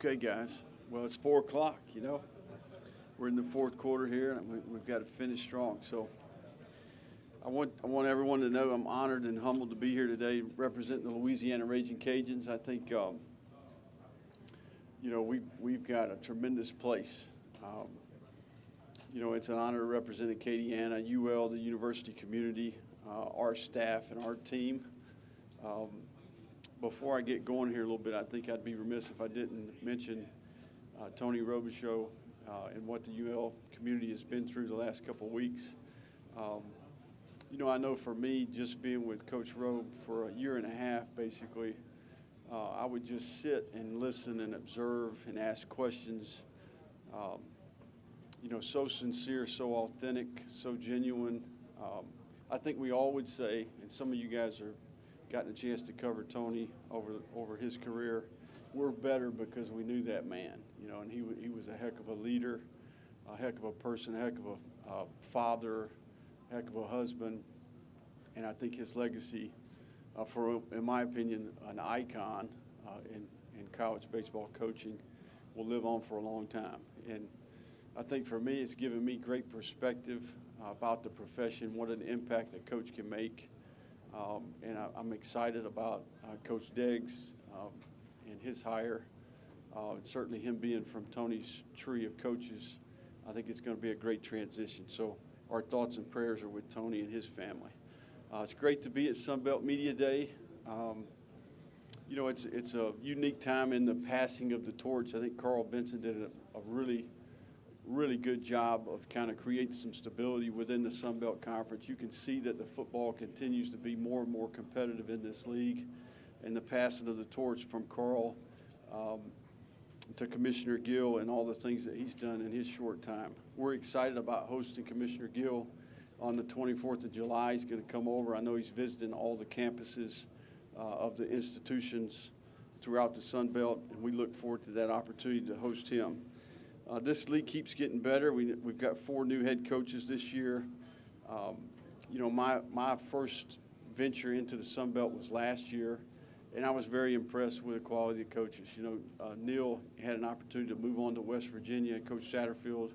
Okay, guys. Well, it's 4 o'clock, We're in the fourth quarter here, and we've got to finish strong. So I want everyone to know I'm honored and humbled to be here today representing the Louisiana Raging Cajuns. I think, we've got a tremendous place. It's an honor to represent Acadiana, UL, the university community, our staff, and our team. Before I get going here a little bit, I think I'd be remiss if I didn't mention Tony Robichaux and what the UL community has been through the last couple of weeks. I know for me, just being with Coach Robe for a year and a half, basically, I would just sit and listen and observe and ask questions. So sincere, so authentic, so genuine. I think we all would say, and some of you guys are gotten a chance to cover Tony over his career, we're better because we knew that man, and he was a heck of a leader, a heck of a person, a heck of a father, a heck of a husband, and I think his legacy, in my opinion, an icon in college baseball coaching, will live on for a long time. And I think for me, it's given me great perspective about the profession, what an impact a coach can make. And I'm excited about Coach Deggs and his hire. And certainly him being from Tony's tree of coaches, I think it's going to be a great transition. So our thoughts and prayers are with Tony and his family. It's great to be at Sunbelt Media Day. It's a unique time in the passing of the torch. I think Carl Benson did a really good job of kind of creating some stability within the Sun Belt Conference. You can see that the football continues to be more and more competitive in this league, and the passing of the torch from Carl to Commissioner Gill and all the things that he's done in his short time. We're excited about hosting Commissioner Gill on the 24th of July. He's going to come over. I know he's visiting all the campuses of the institutions throughout the Sun Belt, and we look forward to that opportunity to host him. This league keeps getting better. We've got 4 new head coaches this year. My first venture into the Sun Belt was last year, and I was very impressed with the quality of coaches. Neil had an opportunity to move on to West Virginia. Coach Satterfield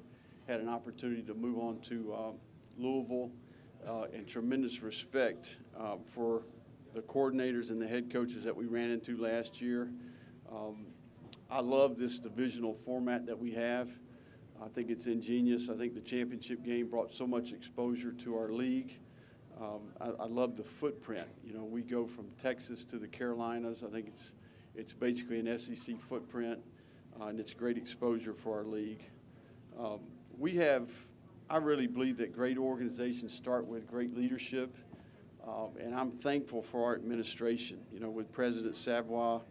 had an opportunity to move on to Louisville, and tremendous respect for the coordinators and the head coaches that we ran into last year. I love this divisional format that we have. I think it's ingenious. I think the championship game brought so much exposure to our league. I love the footprint. We go from Texas to the Carolinas. I think it's basically an SEC footprint, and it's great exposure for our league. I really believe that great organizations start with great leadership, and I'm thankful for our administration, with President Savoy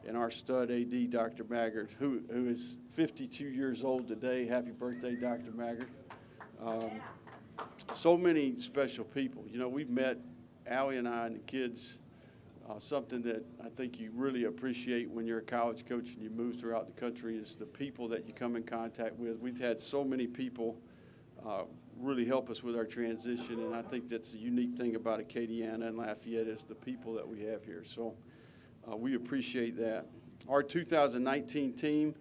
and our stud AD, Dr. Maggard, who is 52 years old today. Happy birthday, Dr. Maggard. So many special people. We've met, Allie and I and the kids, something that I think you really appreciate when you're a college coach and you move throughout the country is the people that you come in contact with. We've had so many people really help us with our transition, and I think that's the unique thing about Acadiana and Lafayette is the people that we have here. So we appreciate that. Our 2019 team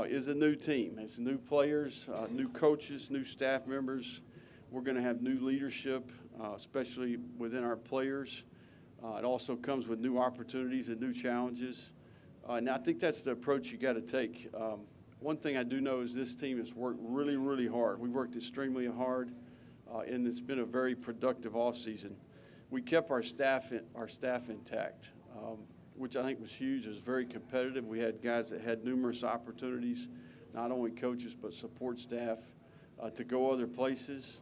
is a new team. It's new players, new coaches, new staff members. We're going to have new leadership, especially within our players. It also comes with new opportunities and new challenges. And I think that's the approach you got to take. One thing I do know is this team has worked really, really hard. We worked extremely hard, and it's been a very productive offseason. We kept our staff intact, which I think was huge. It was very competitive. We had guys that had numerous opportunities, not only coaches but support staff, to go other places,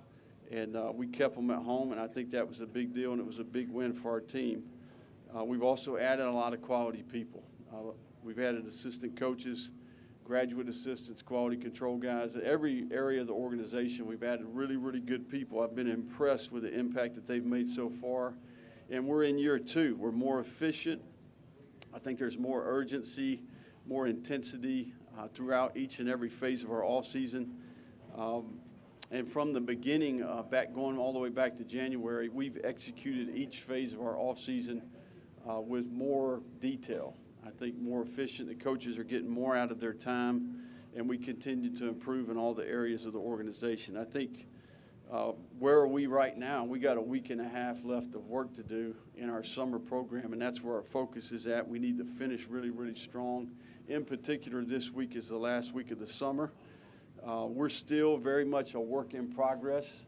and we kept them at home, and I think that was a big deal, and it was a big win for our team. We've also added a lot of quality people. We've added assistant coaches, graduate assistants, quality control guys. At every area of the organization, we've added really, really good people. I've been impressed with the impact that they've made so far. And we're in year 2. We're more efficient. I think there's more urgency, more intensity throughout each and every phase of our offseason. And from the beginning, going all the way back to January, we've executed each phase of our offseason with more detail. I think more efficient. The coaches are getting more out of their time, and we continue to improve in all the areas of the organization. I think where are we right now? We got a week and a half left of work to do in our summer program, and that's where our focus is at. We need to finish really, really strong. In particular, this week is the last week of the summer. We're still very much a work in progress.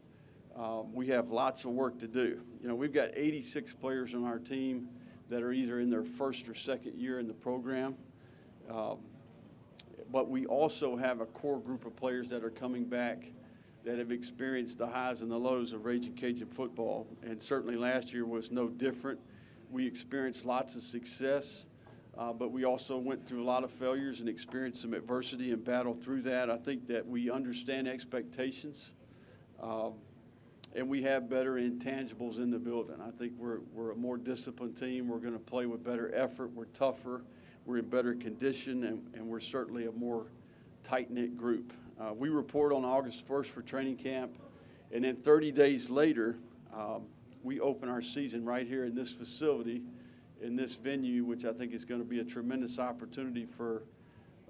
We have lots of work to do. You know, we've got 86 players on our team that are either in their first or second year in the program. But we also have a core group of players that are coming back that have experienced the highs and the lows of Raging Cajun football, and certainly last year was no different. We experienced lots of success, but we also went through a lot of failures and experienced some adversity and battled through that. I think that we understand expectations, and we have better intangibles in the building. I think we're a more disciplined team. We're going to play with better effort. We're tougher. We're in better condition, and we're certainly a more tight-knit group. We report on August 1st for training camp, and then 30 days later, we open our season right here in this facility, in this venue, which I think is going to be a tremendous opportunity for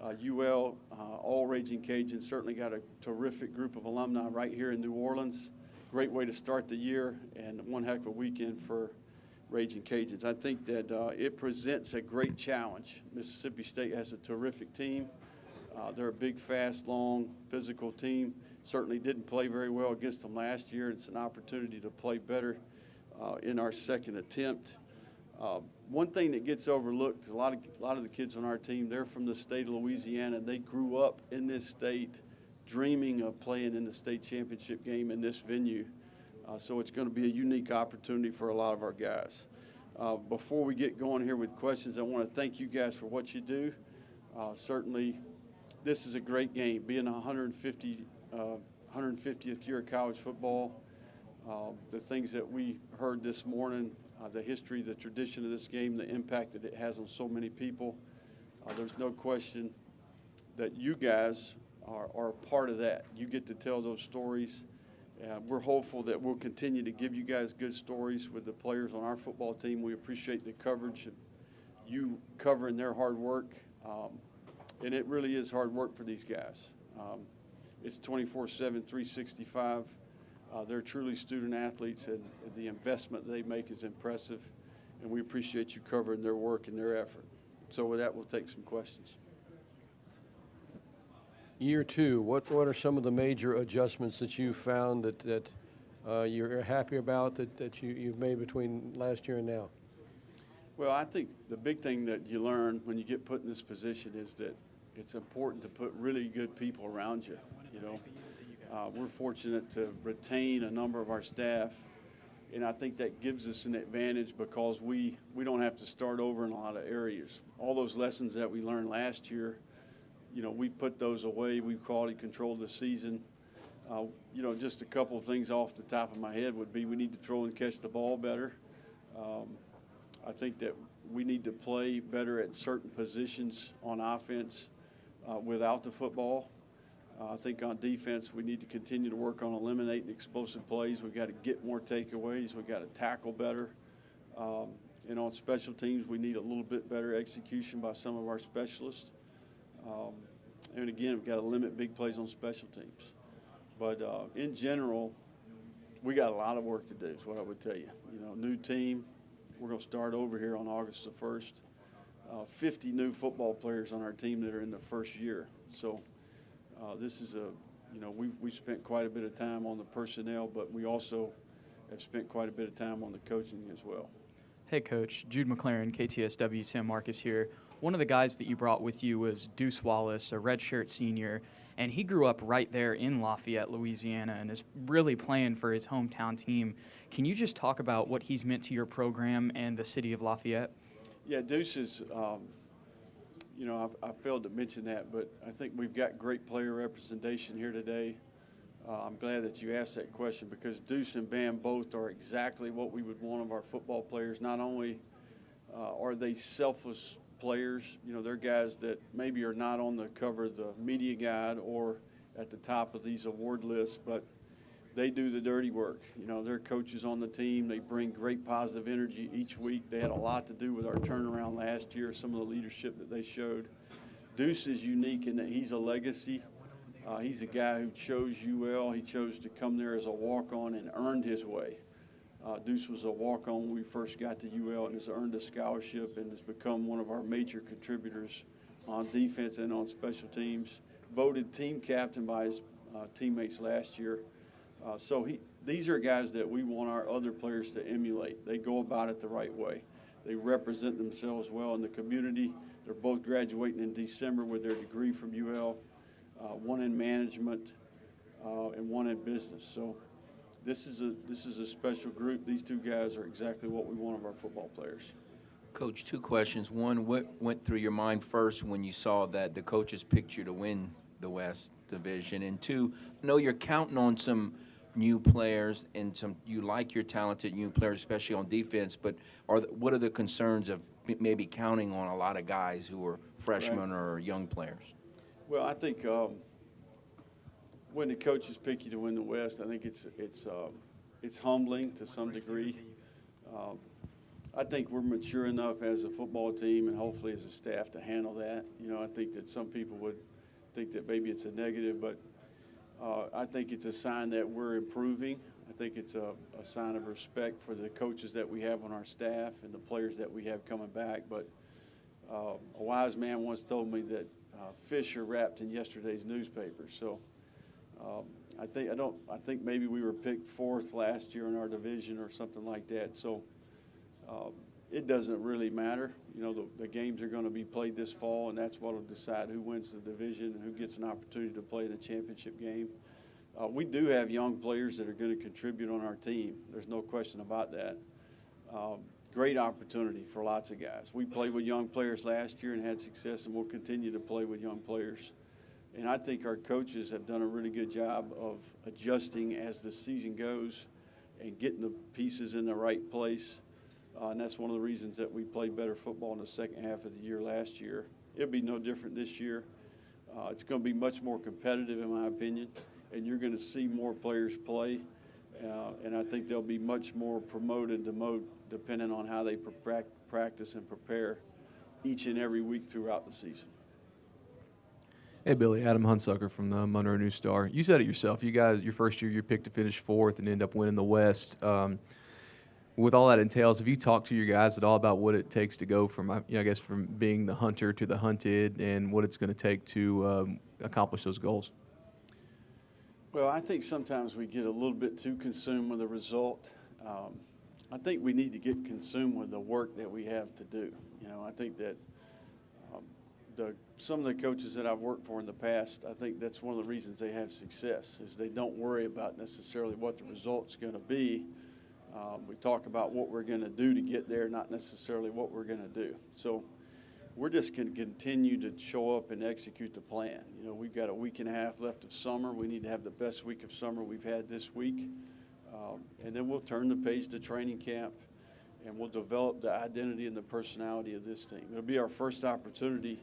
UL. All Raging Cajuns certainly got a terrific group of alumni right here in New Orleans. Great way to start the year, and one heck of a weekend for Raging Cajuns. I think that it presents a great challenge. Mississippi State has a terrific team. They're a big, fast, long, physical team. Certainly didn't play very well against them last year. It's an opportunity to play better in our second attempt. One thing that gets overlooked, a lot of the kids on our team, they're from the state of Louisiana. They grew up in this state dreaming of playing in the state championship game in this venue. So it's going to be a unique opportunity for a lot of our guys. Before we get going here with questions, I want to thank you guys for what you do. Certainly, this is a great game. Being 150th year of college football, the things that we heard this morning, the history, the tradition of this game, the impact that it has on so many people, there's no question that you guys are a part of that. You get to tell those stories. We're hopeful that we'll continue to give you guys good stories with the players on our football team. We appreciate the coverage of you covering their hard work. And it really is hard work for these guys. It's 24/7, 365. They're truly student athletes, and the investment they make is impressive. And we appreciate you covering their work and their effort. So with that, we'll take some questions. Year two, what are some of the major adjustments that you found that you're happy about that you've made between last year and now? Well, I think the big thing that you learn when you get put in this position is that it's important to put really good people around you. You know, we're fortunate to retain a number of our staff, and I think that gives us an advantage because we don't have to start over in a lot of areas. All those lessons that we learned last year, you know, we put those away. We quality controlled the season. You know, just a couple of things off the top of my head would be we need to throw and catch the ball better. I think that we need to play better at certain positions on offense without the football. I think on defense we need to continue to work on eliminating explosive plays. We've got to get more takeaways. We've got to tackle better. And on special teams we need a little bit better execution by some of our specialists. And again, we've got to limit big plays on special teams. But in general, we got a lot of work to do is what I would tell you. You know, new team. We're going to start over here on August the 1st. 50 new football players on our team that are in the first year. So this is you know, we spent quite a bit of time on the personnel, but we also have spent quite a bit of time on the coaching as well. Hey, Coach. Jude McLaren, KTSW, San Marcos here. One of the guys that you brought with you was Deuce Wallace, a redshirt senior, and he grew up right there in Lafayette, Louisiana, and is really playing for his hometown team. Can you just talk about what he's meant to your program and the city of Lafayette? Yeah, Deuce is, you know, I failed to mention that, but I think we've got great player representation here today. I'm glad that you asked that question because Deuce and Bam both are exactly what we would want of our football players. Not only are they selfless players, you know, they're guys that maybe are not on the cover of the media guide or at the top of these award lists, but they do the dirty work. You know, they're coaches on the team. They bring great positive energy each week. They had a lot to do with our turnaround last year, some of the leadership that they showed. Deuce is unique in that he's a legacy. He's a guy who chose UL. He chose to come there as a walk-on and earned his way. Deuce was a walk-on when we first got to UL and has earned a scholarship and has become one of our major contributors on defense and on special teams. Voted team captain by his teammates last year. These are guys that we want our other players to emulate. They go about it the right way. They represent themselves well in the community. They're both graduating in December with their degree from UL, one in management and one in business. So this is a special group. These two guys are exactly what we want of our football players. Coach, two questions. One, what went through your mind first when you saw that the coaches picked you to win the West Division? And two, I know you're counting on some new players and you like your talented new players, especially on defense, but what are the concerns of maybe counting on a lot of guys who are freshmen or young players? Well, I think when the coaches pick you to win the West, I think it's humbling to some degree. I think we're mature enough as a football team and hopefully as a staff to handle that. You know, I think that some people would think that maybe it's a negative, but I think it's a sign that we're improving. I think it's a sign of respect for the coaches that we have on our staff and the players that we have coming back. But a wise man once told me that fish are wrapped in yesterday's newspaper. So I think maybe we were picked fourth last year in our division or something like that. So it doesn't really matter. You know, the games are going to be played this fall, and that's what will decide who wins the division and who gets an opportunity to play in the championship game. We do have young players that are going to contribute on our team. There's no question about that. Great opportunity for lots of guys. We played with young players last year and had success, and we'll continue to play with young players. And I think our coaches have done a really good job of adjusting as the season goes and getting the pieces in the right place. And that's one of the reasons that we played better football in the second half of the year last year. It'll be no different this year. It's going to be much more competitive, in my opinion, and you're going to see more players play. And I think they'll be much more promote and demote depending on how they practice and prepare each and every week throughout the season. Hey, Billy, Adam Hunsucker from the Monroe News Star. You said it yourself. You guys, your first year, you picked to finish fourth and end up winning the West. With all that entails, have you talked to your guys at all about what it takes to go from, I guess, from being the hunter to the hunted and what it's going to take to accomplish those goals? Well, I think sometimes we get a little bit too consumed with the result. I think we need to get consumed with the work that we have to do. You know, I think that some of the coaches that I've worked for in the past, I think that's one of the reasons they have success is they don't worry about necessarily what the result's going to be. We talk about what we're going to do to get there, not necessarily what we're going to do. So we're just going to continue to show up and execute the plan. You know, we've got a week and a half left of summer. We need to have the best week of summer we've had this week. And then we'll turn the page to training camp, and we'll develop the identity and the personality of this team. It'll be our first opportunity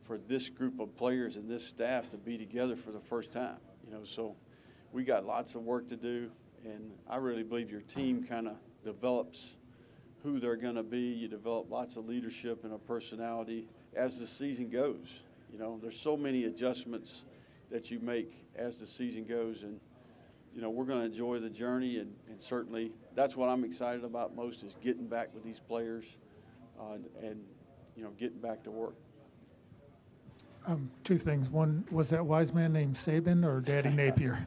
for this group of players and this staff to be together for the first time. You know, so we got lots of work to do. And I really believe your team kind of develops who they're going to be. You develop lots of leadership and a personality as the season goes. You know, there's so many adjustments that you make as the season goes. And, you know, we're going to enjoy the journey. And certainly that's what I'm excited about most is getting back with these players and, you know, getting back to work. Two things. One, was that wise man named Saban or Daddy Napier?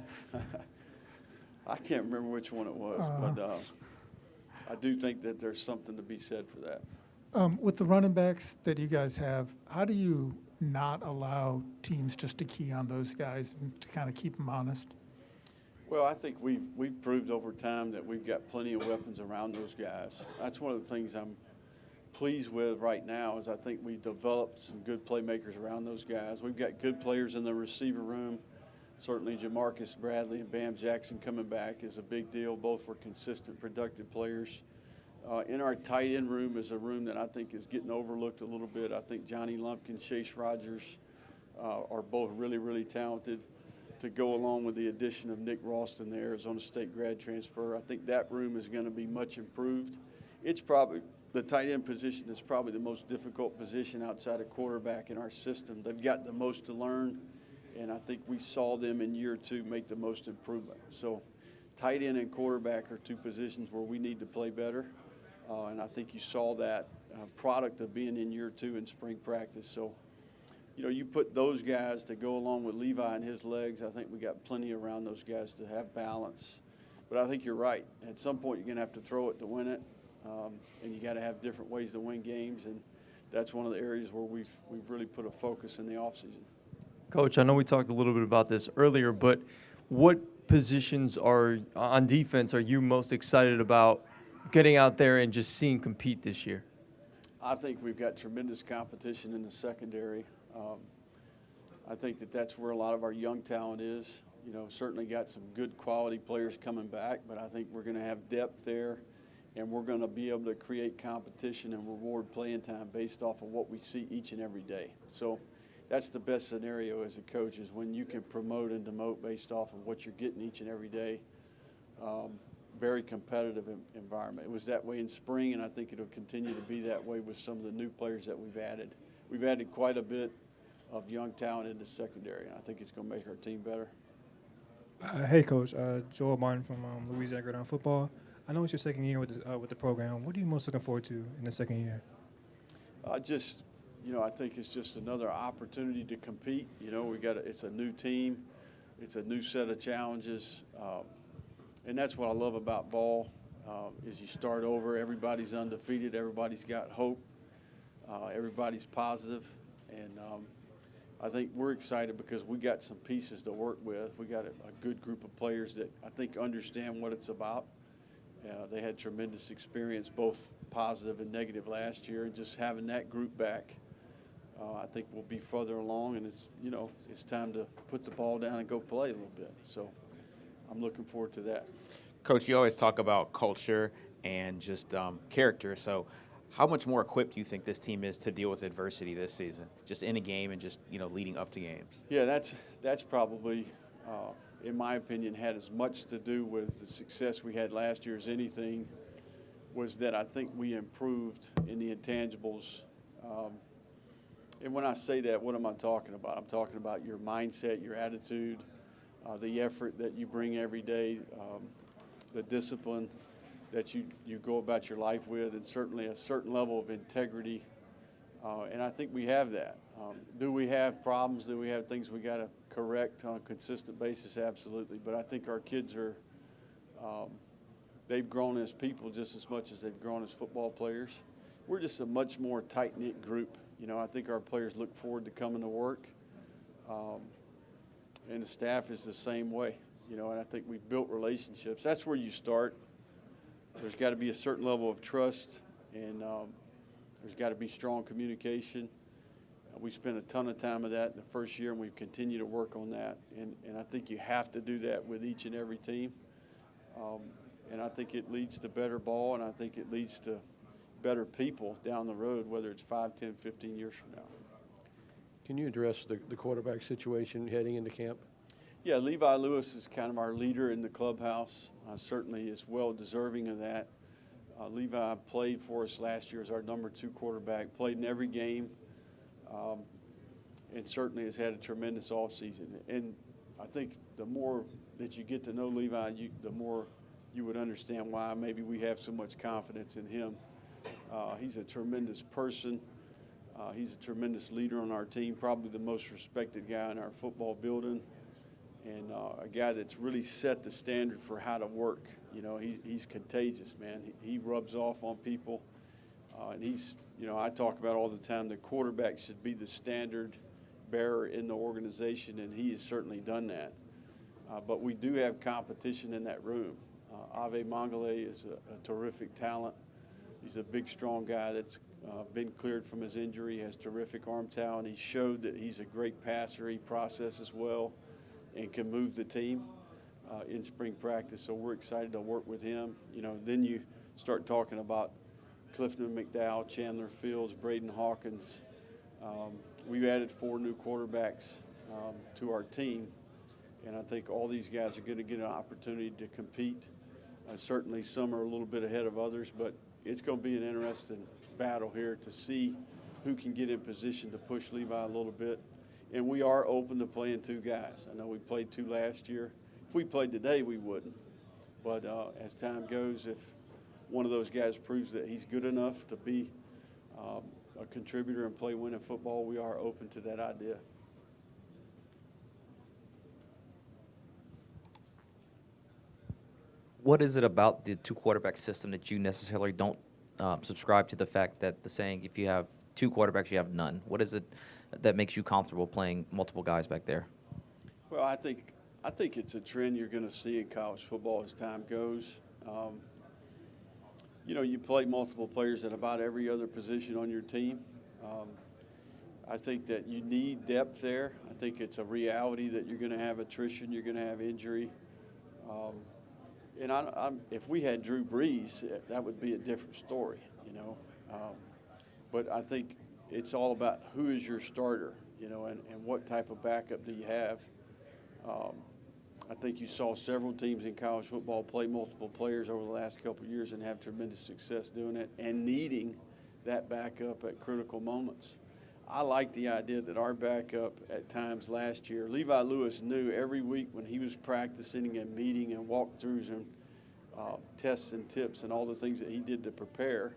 I can't remember which one it was, but I do think that there's something to be said for that. With the running backs that you guys have, how do you not allow teams just to key on those guys and to kind of keep them honest? Well, I think we've proved over time that we've got plenty of weapons around those guys. That's one of the things I'm pleased with right now is I think we've developed some good playmakers around those guys. We've got good players in the receiver room. Certainly Jamarcus Bradley and Bam Jackson coming back is a big deal. Both were consistent, productive players. In our tight end room is a room that I think is getting overlooked a little bit. I think Johnny Lumpkin, Chase Rogers are both really, really talented. to go along with the addition of Nick Ralston there, Arizona State grad transfer. I think that room is going to be much improved. It's probably the tight end position is probably the most difficult position outside of quarterback in our system. They've got the most to learn, and I think we saw them in year 2 make the most improvement. So tight end and quarterback are 2 positions where we need to play better, and I think you saw that product of being in year 2 in spring practice. So, you put those guys to go along with Levi and his legs, I think we got plenty around those guys to have balance. But I think you're right. At some point, you're going to have to throw it to win it, and you got to have different ways to win games, and that's one of the areas where we've really put a focus in the offseason. Coach, I know we talked a little bit about this earlier, but what positions on defense are you most excited about getting out there and just seeing compete this year? I think we've got tremendous competition in the secondary. I think that's where a lot of our young talent is. Certainly got some good quality players coming back, but I think we're going to have depth there, and we're going to be able to create competition and reward playing time based off of what we see each and every day. So that's the best scenario as a coach, is when you can promote and demote based off of what you're getting each and every day. Very competitive environment. It was that way in spring, and I think it'll continue to be that way with some of the new players that we've added. We've added quite a bit of young talent in the secondary, and I think it's going to make our team better. Hey, Coach. Joel Martin from Louisiana Gridiron Football. I know it's your second year with the program. What are you most looking forward to in the second year? I think it's just another opportunity to compete. It's a new team. It's a new set of challenges. And that's what I love about ball, is you start over. Everybody's undefeated. Everybody's got hope. Everybody's positive. And I think we're excited because we got some pieces to work with. We got a good group of players that I think understand what it's about. They had tremendous experience, both positive and negative last year, and just having that group back, I think we'll be further along, and it's time to put the ball down and go play a little bit. So I'm looking forward to that. Coach, you always talk about culture and just character. So how much more equipped do you think this team is to deal with adversity this season, just in a game and just leading up to games? Yeah, that's probably, in my opinion, had as much to do with the success we had last year as anything, was that I think we improved in the intangibles. And when I say that, what am I talking about? I'm talking about your mindset, your attitude, the effort that you bring every day, the discipline that you go about your life with, and certainly a certain level of integrity. And I think we have that. Do we have problems? Do we have things we got to correct on a consistent basis? Absolutely. But I think our kids they've grown as people just as much as they've grown as football players. We're just a much more tight-knit group. I think our players look forward to coming to work. And the staff is the same way, and I think we've built relationships. That's where you start. There's got to be a certain level of trust, and there's got to be strong communication. We spent a ton of time with that in the first year, and we've continued to work on that. And I think you have to do that with each and every team. And I think it leads to better ball, and I think it leads to better people down the road, whether it's 5, 10, 15 years from now. Can you address the quarterback situation heading into camp? Yeah, Levi Lewis is kind of our leader in the clubhouse. Certainly is well deserving of that. Levi played for us last year as our number 2 quarterback, played in every game, and certainly has had a tremendous offseason. And I think the more that you get to know Levi, the more you would understand why maybe we have so much confidence in him. He's a tremendous person. He's a tremendous leader on our team, probably the most respected guy in our football building, and a guy that's really set the standard for how to work. He's contagious, man. He rubs off on people, and he's, I talk about all the time, the quarterback should be the standard bearer in the organization, and he has certainly done that. But we do have competition in that room. Ave Mangale is a terrific talent. He's a big, strong guy that's been cleared from his injury, has terrific arm talent. He showed that he's a great passer. He processes well and can move the team in spring practice. So we're excited to work with him. Then you start talking about Clifton McDowell, Chandler Fields, Braden Hawkins. We've added 4 new quarterbacks to our team. And I think all these guys are going to get an opportunity to compete. Certainly some are a little bit ahead of others, but it's going to be an interesting battle here to see who can get in position to push Levi a little bit. And we are open to playing 2 guys. I know we played 2 last year. If we played today, we wouldn't. But as time goes, if one of those guys proves that he's good enough to be a contributor and play winning football, we are open to that idea. What is it about the 2-quarterback system that you necessarily don't subscribe to the fact that the saying, if you have 2 quarterbacks, you have none? What is it that makes you comfortable playing multiple guys back there? Well, I think it's a trend you're going to see in college football as time goes. You know, you play multiple players at about every other position on your team. I think that you need depth there. I think it's a reality that you're going to have attrition, you're going to have injury. And if we had Drew Brees, that would be a different story, you know. But I think it's all about who is your starter, you know, and what type of backup do you have. I think you saw several teams in college football play multiple players over the last couple of years and have tremendous success doing it and needing that backup at critical moments. I like the idea that our backup at times last year, Levi Lewis knew every week when he was practicing and meeting and walkthroughs and tests and tips and all the things that he did to prepare,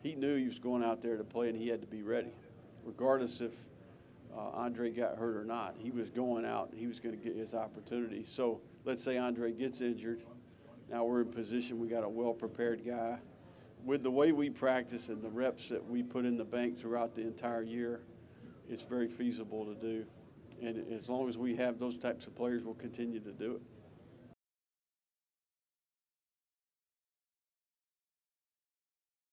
he knew he was going out there to play and he had to be ready. Regardless if Andre got hurt or not, he was going out and he was going to get his opportunity. So let's say Andre gets injured. Now we're in position, we got a well-prepared guy. With the way we practice and the reps that we put in the bank throughout the entire year, it's very feasible to do. And as long as we have those types of players, we'll continue to do it.